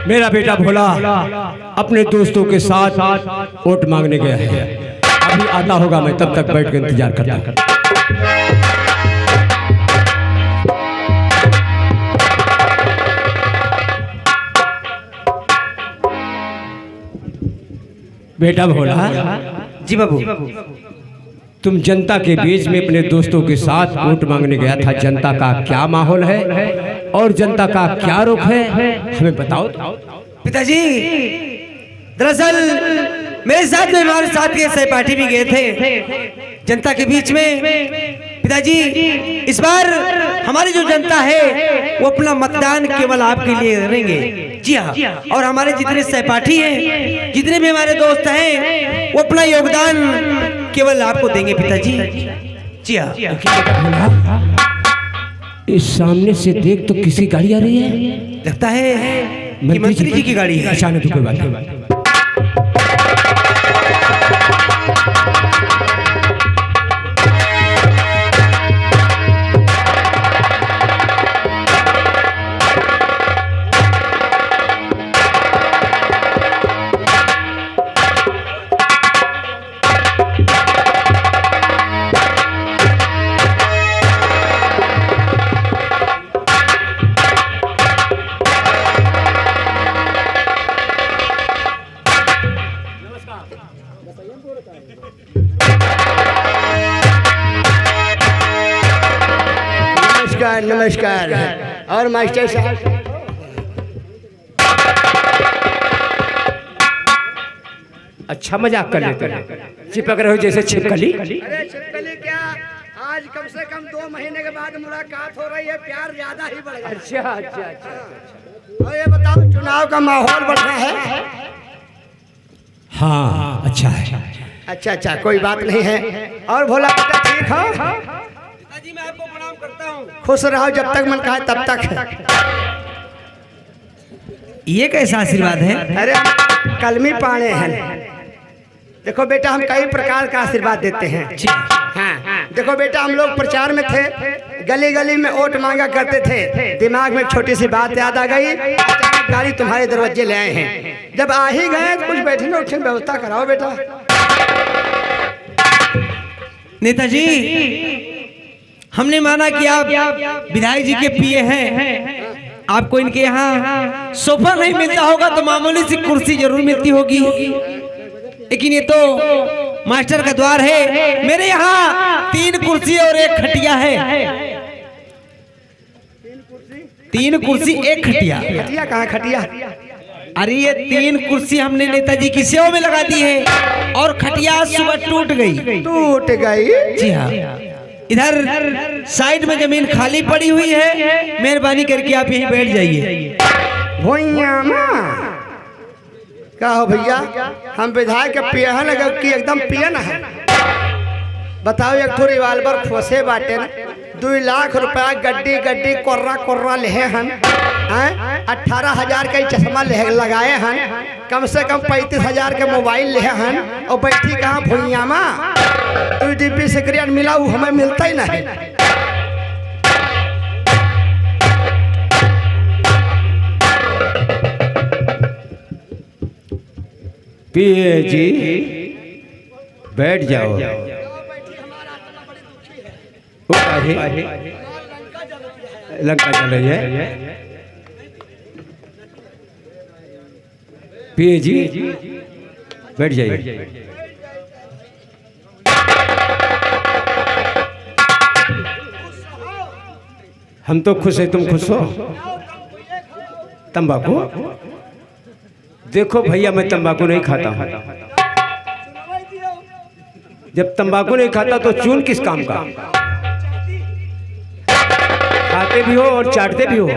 मेरा बेटा भोला अपने दोस्तों के साथ वोट मांगने गया है। अभी आता होगा, मैं तब तक बैठ कर इंतजार करता। बेटा भोला। जी बाबू। तुम जनता के बीच में अपने दोस्तों के साथ वोट मांगने गया था। जनता का क्या माहौल है और जनता का क्या रुख है, हमें बताओ। पिताजी, दरअसल मेरे साथ में हमारे साथ के सहपाठी भी गए थे जनता के बीच में। पिताजी, इस बार हमारी जो जनता है वो अपना मतदान केवल आपके लिए करेंगे। जी हाँ, और हमारे जितने सहपाठी हैं, जितने भी हमारे दोस्त हैं, वो अपना योगदान केवल आपको देंगे पिताजी। जी हाँ। इस सामने से देख तो किसी गाड़ी आ रही है, लगता है कि मंत्री जी की गाड़ी है। अचानक कोई बात नहीं। नमस्कार। और मास्टर साहब, अच्छा मजाक कर लेते हो, चिपक रहे हो जैसे छिपकली। अरे छिपकली क्या, आज कम से कम 2 महीने के बाद मुलाकात हो रही है, प्यार ज्यादा ही बढ़ गया। अच्छा। और ये बताओ, चुनाव का माहौल बढ़ रहा है? हाँ, अच्छा है। अच्छा, कोई बात नहीं है। और भोला बेटा ठीक हो? पिताजी, मैं आपको प्रणाम करता हूँ। खुश रहो, जब तक मन कहे तब तक। ये कैसा आशीर्वाद है? अरे हम कलमी पाने हैं। देखो बेटा, हम कई प्रकार का आशीर्वाद देते हैं। हाँ, देखो बेटा, हम लोग प्रचार में थे, गली गली में वोट मांगा करते थे। दिमाग में छोटी सी बात याद आ गई, अचानक गाड़ी तुम्हारे दरवाजे ले आए हैं। जब आ ही गए तो कुछ बैठने उठने की व्यवस्था कराओ बेटा। नेताजी, हमने माना कि आप विधायक जी के पीए हैं, आपको इनके यहाँ सोफा नहीं मिलता होगा तो मामूली सी कुर्सी जरूर मिलती होगी, लेकिन ये तो मास्टर का द्वार है। मेरे यहाँ 3 कुर्सी और 1 खटिया है। 3 कुर्सी 1 खटिया। खटिया कहाँ? खटिया? अरे ये 3 कुर्सी हमने नेताजी की सेवा में लगा दी है और खटिया सुबह टूट गई। टूट गई? जी हाँ। इधर साइड में जमीन खाली पड़ी हुई है, मेहरबानी करके आप यहीं बैठ जाइए। भैया क्या हो भैया, हम विधायक के पियन अगर की एकदम पियन है। बताओ, एक थो रिवाल्वर खोसे बाटे न, 2 लाख रुपया गड्डी कोर्रा ले हन। 18,000 का चश्मा लगाए हन, कम से कम 35,000 के मोबाइल ले हन, और बैठी कहाँ भुइया में 2 डिब्बी सिगरेट मिला, वो हमें मिलता ही नहीं। पीए जी बैठ जाओ। लंका चल रही है। पीए जी बैठ जाइए। हम तो खुश है, तुम खुश हो? तंबाकू? देखो भैया, मैं तंबाकू नहीं खाता हूँ। जब तंबाकू नहीं खाता तो चून किस काम का? खाते भी हो और चाटते भी हो।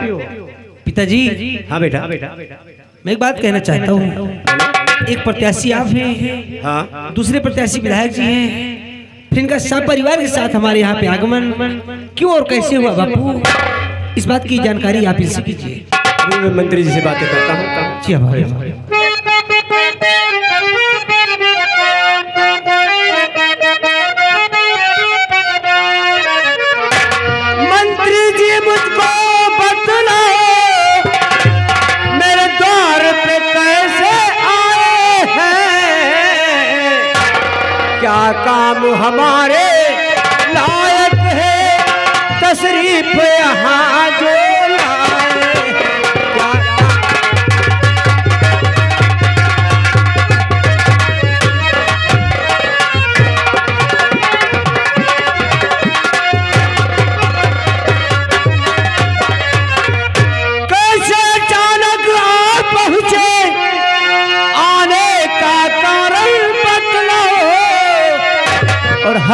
पिताजी। हाँ बेटा। मैं एक बात कहना चाहता हूँ। एक प्रत्याशी आप हैं, हाँ, दूसरे प्रत्याशी विधायक जी हैं, फिर इनका सब परिवार के साथ हमारे यहाँ पे आगमन क्यों और कैसे हुआ बापू, इस बात की जानकारी आप इनसे कीजिए। मैं मंत्री जी से बातें करता हूँ। जी हमारे मंत्री जी मुझको बतलाओ, मेरे द्वार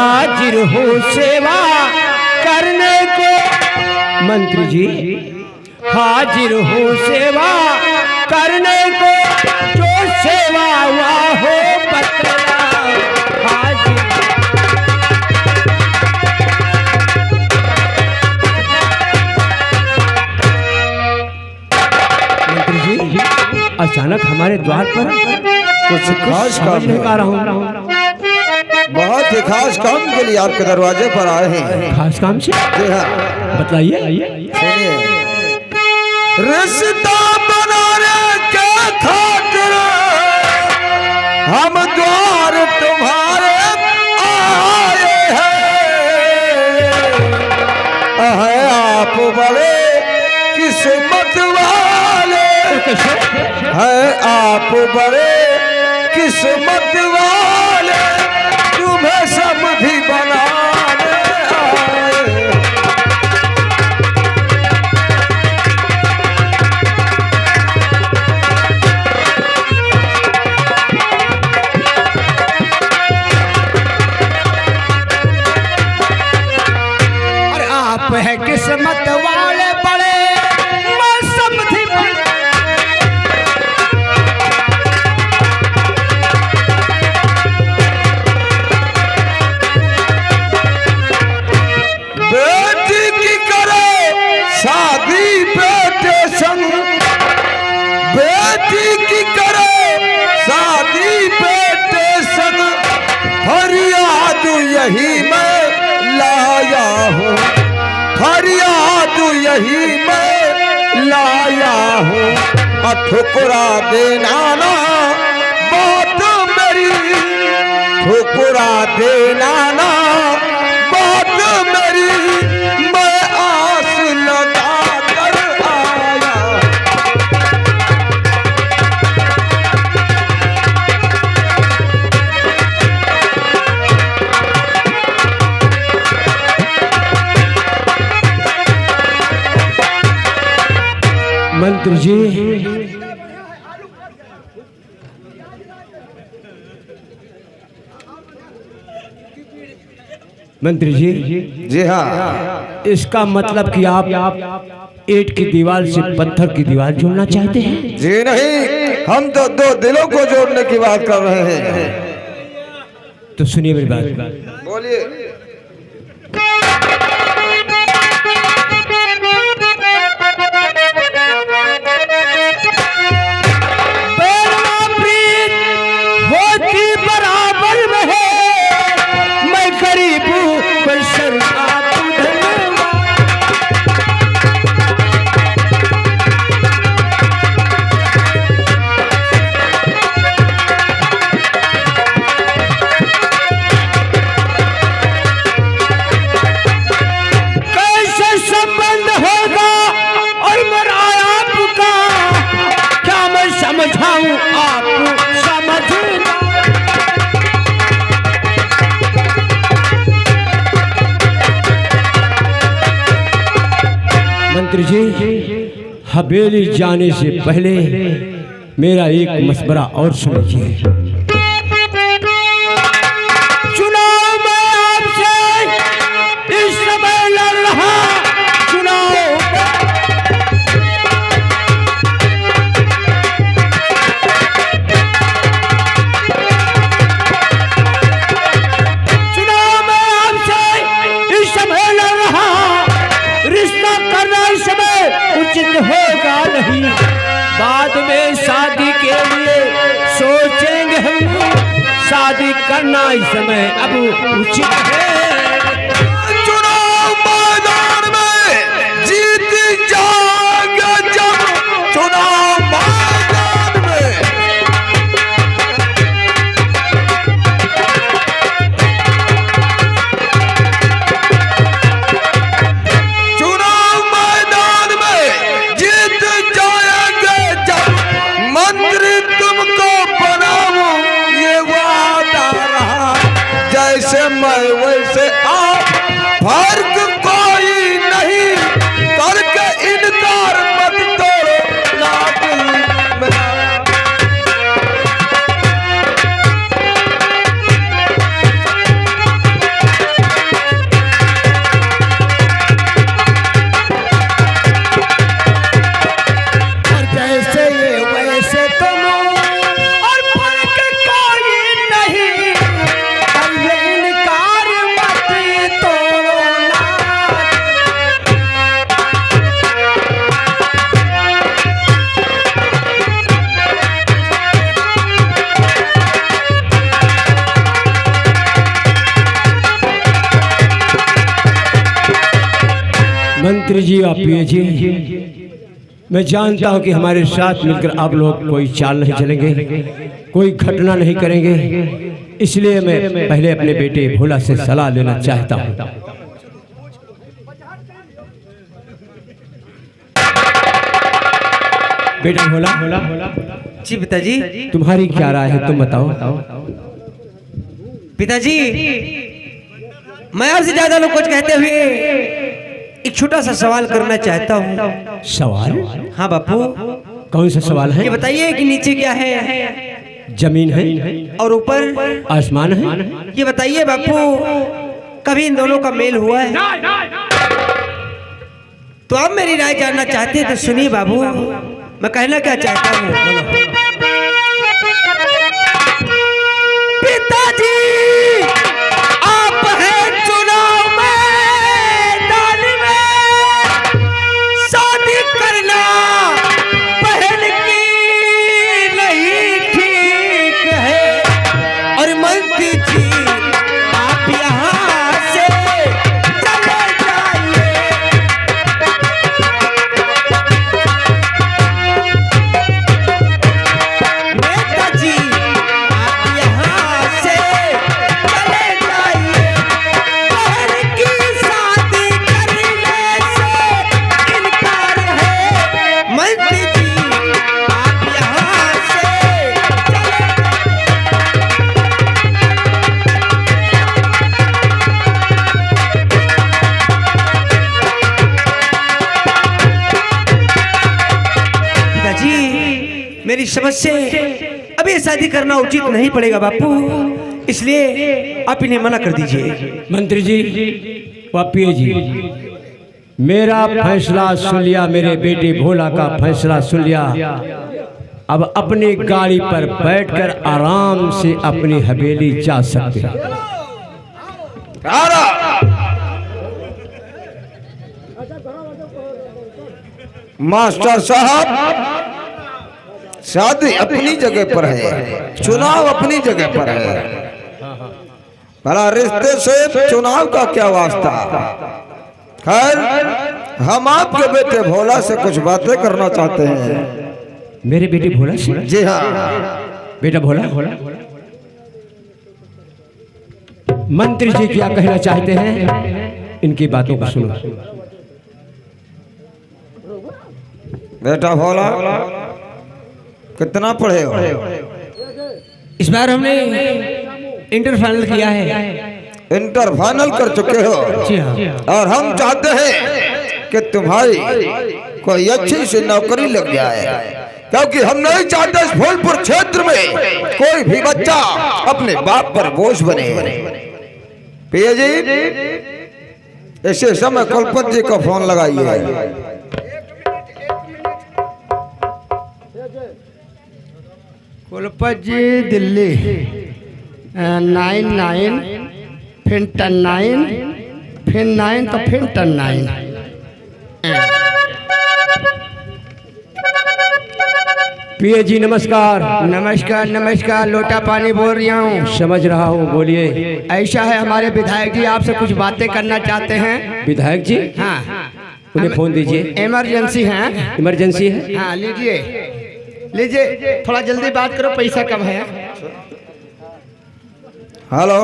हाजिर हूँ सेवा करने को। मंत्री जी हाजिर हूँ सेवा करने को, जो सेवा हुआ हो बतला। हाजिर मंत्री जी अचानक हमारे द्वार पर कुछ खास काम समझ नहीं पा रहा हूँ। बहुत ही खास काम के लिए आपके दरवाजे पर आए हैं। खास काम से जी हाँ, बतलाइए। सुनिए। रिश्ता बनाने के खातिर हम द्वार तुम्हारे आए हैं। आप बड़े किस्मत वाले हैं, आप बड़े किस्मत वाले, तुम्हें समधी बनाने आए। अरे आप है किस्मत वाले बड़े, मैं समझी बेटी की करे शादी बेटे संग, बेटी की करे शादी बेटे संग, फरियाद यही मैं लाया हूँ, फरियाद यही मैं लाया हूँ। ठुकरा देना ना बात मेरी, ठुकरा देना ना बात मेरी, मैं आस लगा कर आया। मंत्री जी मंत्री जी जी हाँ, इसका मतलब कि आप ईंट की दीवार से पत्थर की दीवार जोड़ना चाहते हैं। जी नहीं, हम तो दो दिलों को जोड़ने की बात कर रहे हैं। तो सुनिए मेरी बात। बोलिए। होती बराबर में है, मैं गरीब हूँ बशर आप धन्यवाद। कैसे संबंध होगा और मेरा आपका, क्या मैं समझाऊं आप समझना। मंत्री जी हवेली जाने से पहले मेरा एक मशवरा और सुनिए। चुनाव में आपसे इस समय लड़ रहा चुनाव, चुनाव में आपसे इस समय लड़ रहा, रिश्ता करना इस समय उचित होगा नहीं, बाद में शादी के लिए सोचेंगे हम, शादी करना इस समय अब उचित है। चुनाव मैदान में जीत जाएंगे जब, चुनाव मैदान में चुनाव मैदान में जीत जाएंगे जब, मंत्री तुमको बनाऊं ये वादा रहा, जैसे मैं वैसे मंत्री जी आप पिए जी, मैं जानता हूं कि हमारे साथ मिलकर आप लोग कोई चाल नहीं चलेंगे, कोई घटना नहीं करेंगे, इसलिए मैं पहले अपने बेटे भोला से सलाह लेना चाहता हूं। बेटा भोला, जी पिताजी। तुम्हारी क्या राय है, तुम बताओ। पिताजी, मैं आपसे ज्यादा लोग कुछ कहते हुए एक छोटा सा सवाल करना चाहता हूँ। सवाल? हाँ बापू। कौन सा सवाल है? ये बताइए कि नीचे क्या है? जमीन है और ऊपर आसमान है। ये बताइए बापू, कभी इन दोनों का मेल हुआ है? तो आप मेरी राय जानना चाहते हैं तो सुनिए बाबू, मैं कहना क्या चाहता हूँ। पिताजी, आप हैं चुनाव मैदान में, शादी करना पहल की नहीं ठीक है। और मंत्री जी, आप यहाँ से चले जाइए। नेताजी, आप यहाँ से चले जाइए। बहन की शादी करने से इनकार है। मंत्री जी, आप यहाँ से चले पिताजी, मेरी समझ से अभी शादी करना उचित नहीं पड़ेगा बापू, इसलिए आप इन्हें मना कर दीजिए। मंत्री जी, पापिये जी, मेरा फैसला सुन लिया, मेरे बेटे भोला का फैसला सुन लिया। अब अपनी गाड़ी पर बैठकर आराम से अपनी हवेली जा सकते हैं। मास्टर साहब, शादी अपनी जगह पर है, चुनाव अपनी जगह पर है, भला रिश्ते से चुनाव का क्या वास्ता। खैर, हम आपके बेटे भोला से कुछ बातें करना चाहते हैं। मेरे बेटे भोला से? जी हाँ। बेटा भोला, मंत्री जी क्या कहना चाहते हैं, इनकी बातों को सुनो। बेटा भोला, कितना पढ़े हो? इस बार हमने इंटर फाइनल किया है। इंटर फाइनल कर चुके हो? जी हाँ। और हम चाहते हैं कि तुम्हारी कोई अच्छी सी नौकरी लग जाए, क्योंकि हम नहीं चाहते इस फूलपुर क्षेत्र में कोई भी बच्चा अपने बाप पर बोझ बने। पिया जी, इसी समय कुलपति जी को फोन लगाइए। कुलपति जी दिल्ली 99 फिर 10 फिर 9 तो फिर 10। पिए जी नमस्कार। नमस्कार नमस्कार, लोटा पानी बोल रहा हूँ। समझ रहा हूँ, बोलिए। ऐसा है, हमारे विधायक जी आपसे कुछ बातें करना चाहते हैं। विधायक जी? हाँ, उन्हें फोन दीजिए। इमरजेंसी है। इमरजेंसी है? हाँ, लीजिए लीजिए, थोड़ा जल्दी बात करो, पैसा कम है। हेलो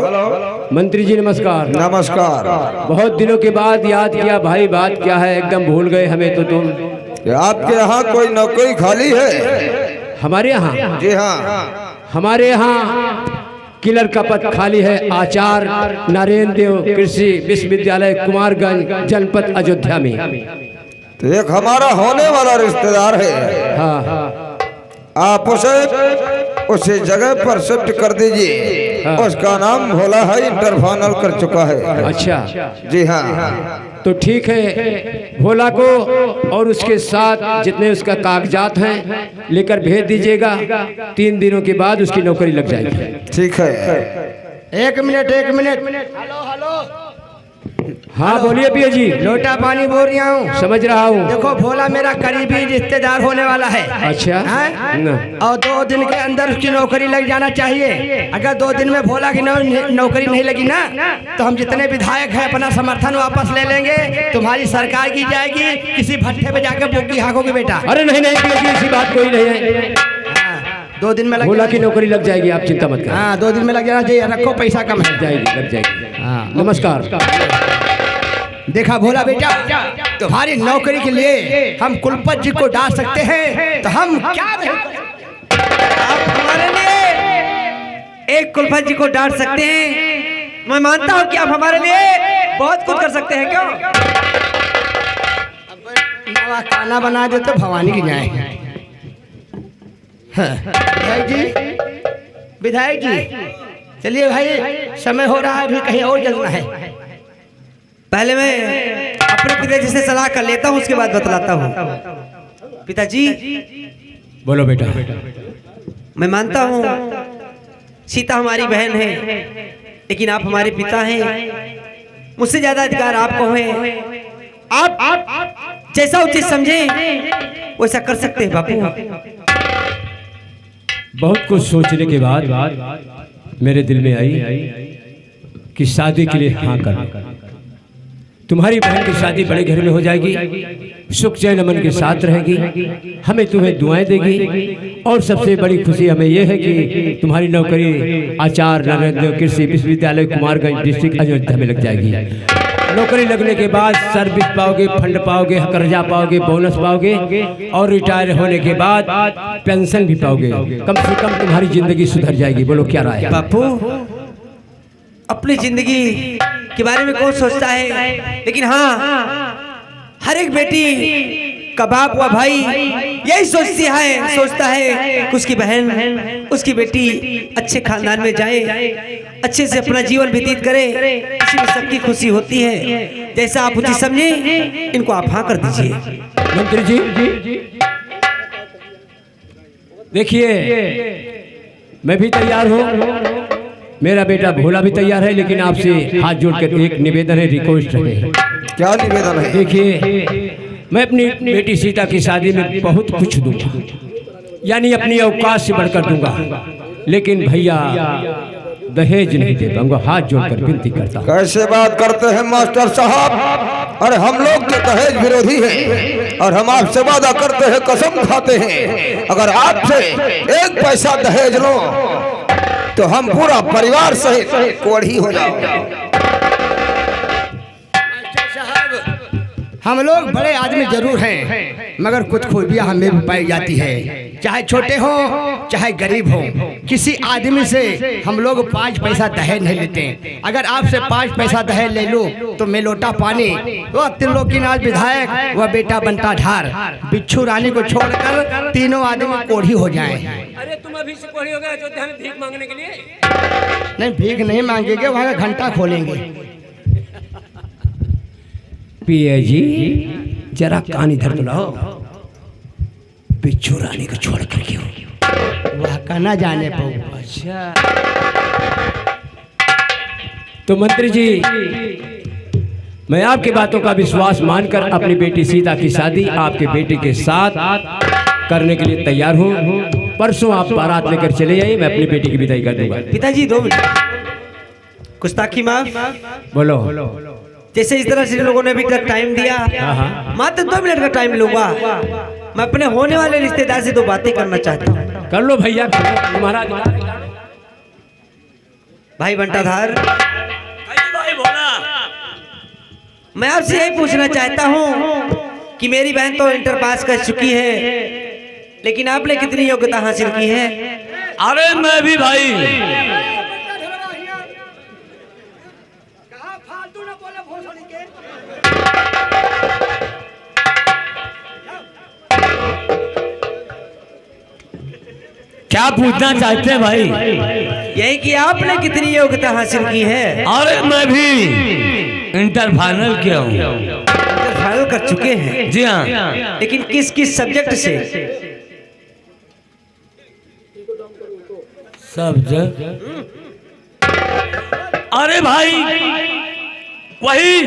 मंत्री जी नमस्कार। नमस्कार। बहुत दिनों के बाद याद किया भाई, बात क्या है, एकदम भूल गए हमें तो तुम। आपके यहाँ कोई नौकरी खाली है? हमारे यहाँ? जी हाँ। हमारे यहाँ क्लर्क का पद खाली है, आचार्य नरेंद्र देव कृषि विश्वविद्यालय कुमारगंज जनपद अयोध्या में। तो एक हमारा होने वाला रिश्तेदार है, हाँ, आप उसे जगह पर शिफ्ट कर दीजिए। हाँ। उसका नाम भोला है, इंटर फाइनल कर चुका है। अच्छा, जी हाँ। तो ठीक है, भोला को और उसके साथ जितने उसका कागजात हैं लेकर भेज दीजिएगा। 3 दिनों के बाद उसकी नौकरी लग जाएगी। ठीक है। एक मिनट। हेलो हेलो, हाँ बोलिए पिया जी। लोटा पानी बोल रहा हूँ। समझ रहा हूँ। देखो भोला मेरा करीबी रिश्तेदार होने वाला है। अच्छा हैं? और 2 दिन के अंदर उसकी नौकरी लग जाना चाहिए। अगर 2 दिन में भोला की नौकरी नहीं लगी ना तो हम जितने विधायक हैं अपना समर्थन वापस ले लेंगे। तुम्हारी सरकार की जाएगी, किसी भट्टे पे जाकर बुग्गी हाँकोगे बेटा। अरे नहीं नहीं पिया जी, ऐसी बात कोई नहीं है। 2 दिन में लग भोला की नौकरी लग जाएगी, आप चिंता मत करें। हाँ 2 दिन में लग जाना चाहिए। रखो पैसा कम है। लग जाएगी लग जाएगी। हाँ नमस्कार। देखा भोला बेटा, तुम्हारी नौकरी के लिए हम कुलपति जी को डाल सकते हैं तो हम क्या नहीं करें? आप हमारे लिए एक कुलपति जी को डांट सकते हैं। मैं मानता हूँ कि आप हमारे लिए बहुत कुछ कर सकते हैं। क्यों? नवा खाना बना दे तो भवानी की जाए। विधायक जी, विधायक जी चलिए भाई, समय हो रहा है, अभी कहीं और चलना है। पहले मैं अपने पिताजी से सलाह कर लेता हूँ, उसके बाद बतलाता हूँ। पिताजी बोलो बेटा। मैं मानता हूँ सीता हमारी बहन है, लेकिन आप हमारे पिता हैं। मुझसे ज्यादा अधिकार आपको है। आप जैसा उचित समझे वैसा कर सकते हैं बापू। बहुत कुछ सोचने के बाद मेरे दिल में आई कि शादी के लिए हाँ कर। तुम्हारी बहन की शादी बड़े घर में हो जाएगी, सुख चैन अमन के साथ रहेगी, हमें तुम्हें दुआएं देगी। और सबसे बड़ी खुशी हमें यह है कि तुम्हारी नौकरी आचार्य नरेंद्र कृषि विश्वविद्यालय कुमारगंज डिस्ट्रिक्ट अयोध्या में लग जाएगी। नौकरी लगने के बाद सर्विस पाओगे, फंड पाओगे, कर्जा पाओगे, बोनस पाओगे और रिटायर होने के बाद पेंशन भी पाओगे। कम से कम तुम्हारी जिंदगी सुधर जाएगी। बोलो क्या राय है? बापू अपनी जिंदगी के बारे में कौन सोचता है, लेकिन हाँ हर एक बेटी का बाप व भाई यही सोचता है कि उसकी बहन, उसकी बेटी अच्छे खानदान में जाए, अच्छे से अपना जीवन व्यतीत करे। इसी में सबकी खुशी होती है। जैसा आप उचित समझे इनको आप हाँ कर दीजिए। मंत्री जी देखिए, मैं भी तैयार हूँ, मेरा बेटा भोला भी तैयार है, लेकिन आपसे हाथ जोड़कर एक निवेदन है, रिक्वेस्ट है। क्या निवेदन है? देखिए, मैं अपनी बेटी सीता की शादी में बहुत कुछ दूंगा, यानी अपनी औकात से बढ़कर दूंगा, लेकिन भैया दहेज नहीं दे पाऊंगा। हाथ जोड़कर विनती करता हूं। कैसे बात करते हैं मास्टर साहब? अरे हम लोग तो दहेज विरोधी हैं और हम आपसे वादा करते हैं, कसम खाते हैं, अगर आपसे 1 पैसा दहेज लो तो हम पूरा परिवार सहित कोढ़ी हो जाओगे। हम लोग बड़े आदमी जरूर हैं, मगर कुछ खूबियां हमें भी पाई जाती है। चाहे छोटे हो चाहे गरीब हो, किसी आदमी से हम लोग 5 पैसा दहेज नहीं लेते। अगर आपसे 5 पैसा दहेज ले लो तो मैं लोटा पानी, वो त्रिलोकीनाथ विधायक, वह बेटा बनता ढार, बिच्छू रानी को छोड़कर तीनों आदमी कोढ़ी हो जाएं। अरे तुम अभी से कोढ़ी हो गए अयोध्या में भीख मांगने के लिए? नहीं, भीख नहीं मांगेंगे, वहाँ का घंटा खोलेंगे। पिया जी जरा कान इधर तो लाओ। बिच्छू रानी को छोड़ कर क्यों? वह का ना जाने पाओ। अच्छा तो मंत्री जी, मैं आपकी बातों का विश्वास मानकर अपनी बेटी सीता की शादी आपके बेटे के साथ करने के लिए तैयार हूँ। परसों आप बारात लेकर चले जाइए, मैं अपनी बेटी की विदाई कर दूंगा। पिताजी 2 मिनट, गुस्ताखी माफ। बोलो। जैसे इस तरह से लोगों ने अभी तक टाइम दिया, मात्र 2 मिनट का टाइम लूंगा। मैं अपने होने वाले रिश्तेदार से 2 बातें करना चाहता हूँ। कर लो भैया, तुम्हारा भाई बंटाधार, मैं आपसे यही पूछना चाहता हूँ कि मेरी बहन तो इंटर पास कर चुकी है, लेकिन आपने कितनी योग्यता हासिल की है? अरे मैं भी भाई, क्या पूछना चाहते हैं भाई? यही कि आपने कितनी योग्यता हासिल की है? अरे मैं भी इंटर फाइनल किया हूँ। इंटर फाइनल कर चुके हैं? जी हाँ। लेकिन किस किस सब्जेक्ट से? सब्जेक्ट? अरे भाई वही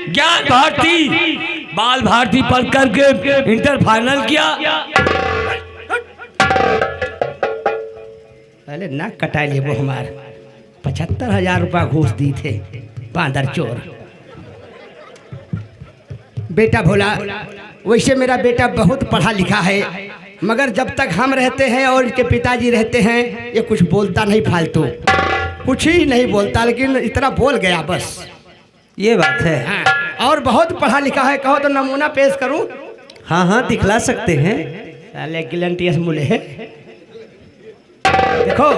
ज्ञान भारती बाल भारती पढ़ करके इंटर फाइनल किया। पहले ना कटा लिए वो हमार 75,000 रुपया घूस दी थे बांदर चोर। बेटा भोला, वैसे मेरा बेटा बहुत पढ़ा लिखा है, मगर जब तक हम रहते हैं और इनके पिताजी रहते हैं ये कुछ बोलता नहीं, फालतू कुछ ही नहीं बोलता, लेकिन इतना बोल गया बस। ये बात है। हाँ, और बहुत पढ़ा लिखा है। कहो तो नमूना पेश करूं? हाँ हाँ, दिखला सकते हैं। साले गिलंटियस मुले है। देखो,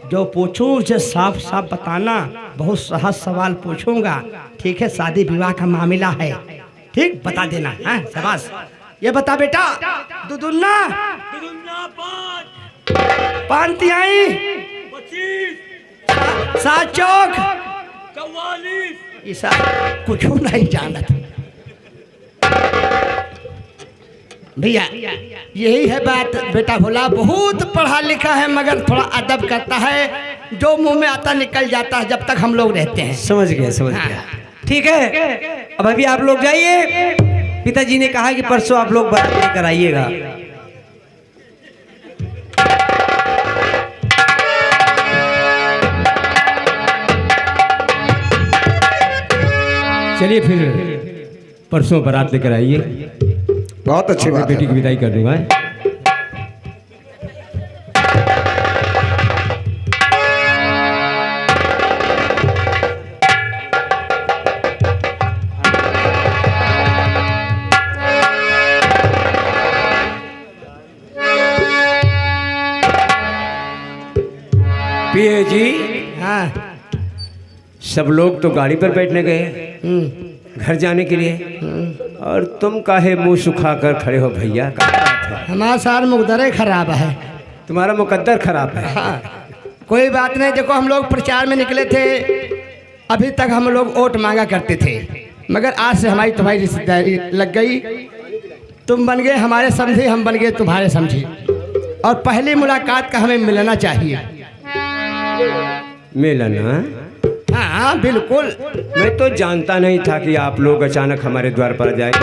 जो पूछूं उसे साफ साफ बताना, बहुत सहज सवाल पूछूंगा, ठीक है? शादी विवाह का मामला है, ठीक? बता देना। हाँ, शाबाश। ये बता बेटा, दुदुन्ना पान तिहाई 25 सात चौक 44 ऐसा कुछ नहीं जानत भैया। यही है बात। बेटा भोला बहुत पढ़ा लिखा है, मगर थोड़ा अदब करता है, जो मुंह में आता निकल जाता है जब तक हम लोग रहते हैं। समझ गया, समझ गया। ठीक है, अब अभी आप लोग जाइए। पिताजी ने कहा कि परसों आप लोग बारात लेकर आइएगा। चलिए फिर परसों बारात लेकर आइए। बहुत अच्छी बात बेटी है। की विदाई कर दूंगा। पिए जी, हाँ। सब लोग तो गाड़ी पर बैठने गए घर जाने के लिए, और तुम काहे मुंह सुखा कर खड़े हो भैया? क्या बात है? हमारा सार मुकदरे खराब है। तुम्हारा मुकद्दर खराब है। हाँ, कोई बात नहीं। देखो, हम लोग प्रचार में निकले थे, अभी तक हम लोग वोट मांगा करते थे, मगर आज से हमारी तुम्हारी रिश्तेदारी लग गई। तुम बन गए हमारे समझी, हम बन गए तुम्हारे समझी, और पहली मुलाकात का हमें मिलना चाहिए। मिलना? हाँ बिल्कुल। मैं तो जानता नहीं था कि आप लोग अचानक हमारे द्वार पर जाएंगे।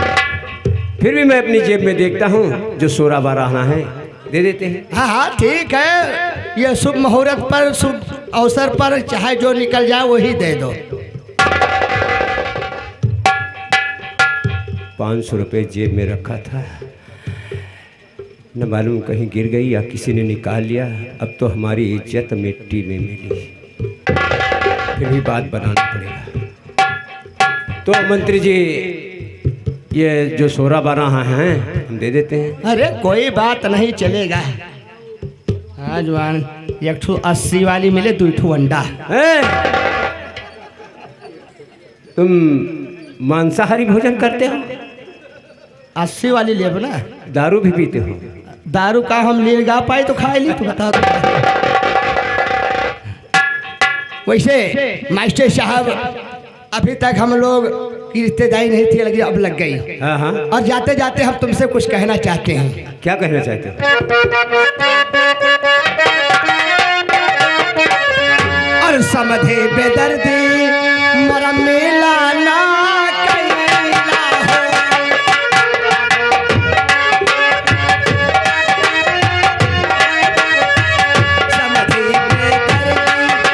फिर भी मैं अपनी जेब में देखता हूँ, जो 16-12 है दे देते हैं। हाँ हाँ, ठीक है। ये शुभ मुहूर्त पर, शुभ अवसर पर चाहे जो निकल जाए वही दे दो। 500 रुपये जेब में रखा था, न मालूम कहीं गिर गई या किसी ने निकाल लिया। अब तो हमारी इज्जत मिट्टी में मिली, फिर भी बात बनाना पड़ेगा। तो मंत्री जी, ये जो 16-12 हैं हम दे देते हैं। अरे कोई बात नहीं, चलेगा। हाँ जवान, 180 वाली मिले, 2 अंडा। तुम मांसाहारी भोजन करते हो? 80 वाली ले ना। दारू भी पीते हो? दारू का हम ले गा पाए तो खा ली। तो बता दो। वैसे मास्टर साहब, अभी तक हम लोग की रिश्तेदारी नहीं थी, लेकिन अब लग गई। हाँ हाँ। और जाते जाते हम तुमसे कुछ कहना चाहते हैं। क्या कहना चाहते हो? और समझे बेदर्दी मरम मेला ना कैला हो। समझे बेदर्दी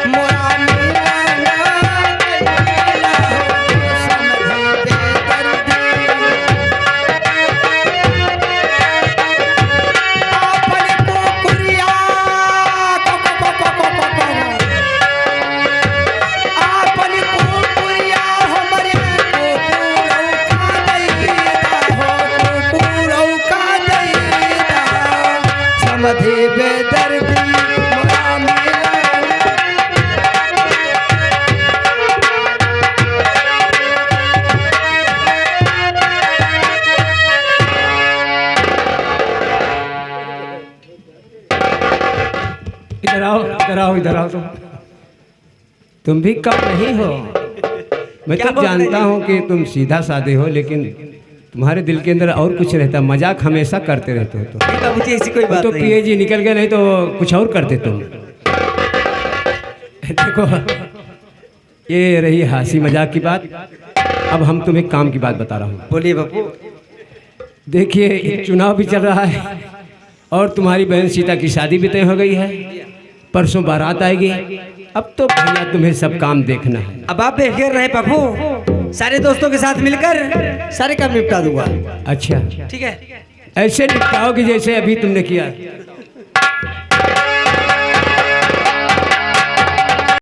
मरम मेला ना कैला हो। समझे बेदर्दी आपन कुकुरिया आपन कुकुरिया हमरे कुकुरौ का दैदा हो। कुकुरौ का दैदा समझे बेदर्दी मोरा मिला। इधर आओ, इधर आओ, इधर आओ। तुम भी कम नहीं हो। मैं तो जानता हूँ कि तुम सीधा साधे हो, लेकिन तुम्हारे दिल के अंदर और कुछ रहता। मजाक हमेशा करते रहते हो। तो मुझे ऐसी कोई बात तो नहीं। पिए जी निकल गए, नहीं तो कुछ और करते तुम। देखो, ये रही हंसी मजाक की बात। अब हम तुम्हें काम की बात बता रहा हूँ। बोलिए बापू। देखिए चुनाव भी चल रहा है और तुम्हारी बहन सीता की शादी भी तय हो गई है। परसों बारात आएगी। अब तो भैया तुम्हें सब काम देखना है। अब आप बेफिक्र रहे बापू, सारे दोस्तों के साथ मिलकर सारे काम निपटा दूंगा। अच्छा ठीक है। ऐसे निपटाओगे जैसे अभी तुमने किया।